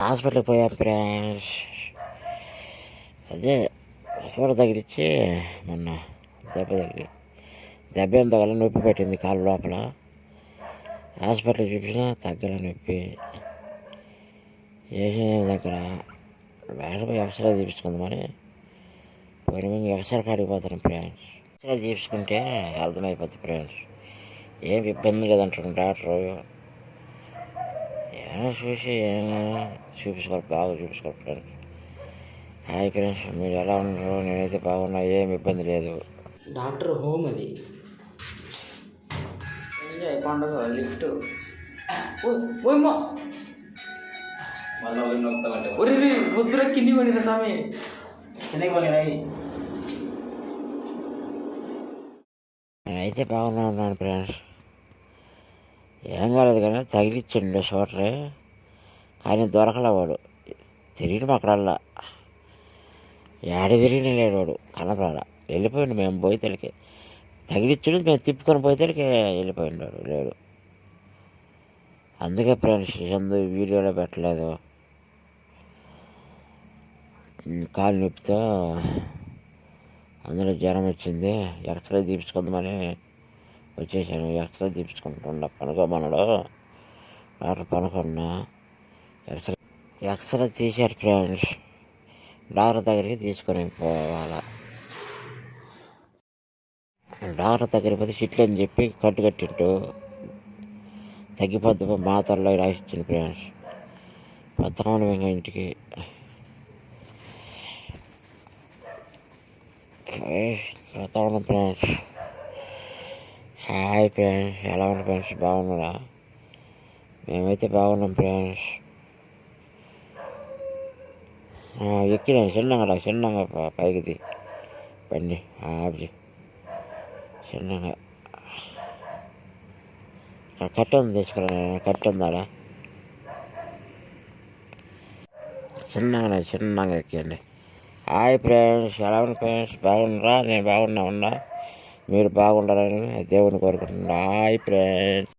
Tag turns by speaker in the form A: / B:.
A: హాస్పిటల్కి పోయాం ఫ్రెండ్స్. అదే కూర తగిలిచ్చి మొన్న దెబ్బ ఏం తగల నొప్పి పెట్టింది కాలు లోపల. హాస్పిటల్ చూపించినా తగ్గల నొప్పి. వేసిన దగ్గర బయట ఎక్స్రే తీపించుకుందామని పోయిన మేము ఎక్స్రే కాడికి పోతాను ఫ్రెండ్స్. ఎక్స్రే తీపించుకుంటే అర్థమైపోతుంది ఫ్రెండ్స్. ఏం ఇబ్బంది లేదంటాడు డాక్టరు. ఏమో చూసి చూపించుకోవాలి, బాగా చూపించుకోవాలి ఫ్రెండ్స్. హాయ్ ఫ్రెండ్స్, మీరు ఎలా ఉన్నారు? నేనైతే బాగున్నా, ఏం ఇబ్బంది లేదు.
B: డాక్టర్ హోమ్ అది పండుగ లిఫ్ట్ వద్దురా కింది పడిన స్వామి కిందకి పడినాయి.
A: అయితే బాగున్నా ఉన్నాను ఫ్రెండ్స్. ఏం కాలేదు కానీ తగిలిచ్చిండు షోటరే, కానీ దొరకలే వాడు. తిరిగిన అక్కడల్లా ఏడ తిరిగిన లేడు వాడు, కనపడాల. వెళ్ళిపోయిండు. మేము పోయేతలకి తగిలిచ్చుడు, మేము తిప్పుకొని పోయేతలకి వెళ్ళిపోయిండు వాడు, లేడు. అందుకే ఫ్రెండ్స్ వీడియోలో పెట్టలేదు. కాలు నొప్పితో అందులో జ్వరం వచ్చింది. ఎక్స్రే తీపించుకుందామని వచ్చేసాను. ఎక్స్రే తీపించుకుంటున్నా, పనుకోమన్నాడు డాక్టర్. పనుకున్నా ఎక్స్రే తీశారు ఫ్రెండ్స్. డాక్టర్ దగ్గరికి తీసుకొని పోవాలా. డాక్టర్ దగ్గరికి పోతే చిట్లు అని చెప్పి కట్టింటు తగ్గిపోద్ది మాత్రలో రాసిచ్చింది ఫ్రెండ్స్. పత్రం ఇంకా ఇంటికి వాతావరణం ఫ్రెండ్స్. హాయ్ ఫ్రెండ్స్, ఎలా ఉన్నారు ఫ్రెండ్స్? బాగున్నారా? మేమైతే బాగున్నాం ఫ్రెండ్స్. ఎక్కినా చిన్నగా పైకి బండి ఆపి చిన్నగా కట్ట ఉంది, తీసుకురా. కట్ట ఉందాడా? చిన్నగా ఎక్కండి. హాయ్ ఫ్రెండ్స్, ఎలా ఉన్నారు ఫ్రెండ్స్? బాగున్నారా? నేను బాగున్నా. మీరు బాగుండాలని దేవుని కోరుకుంటున్నా. Hi friends.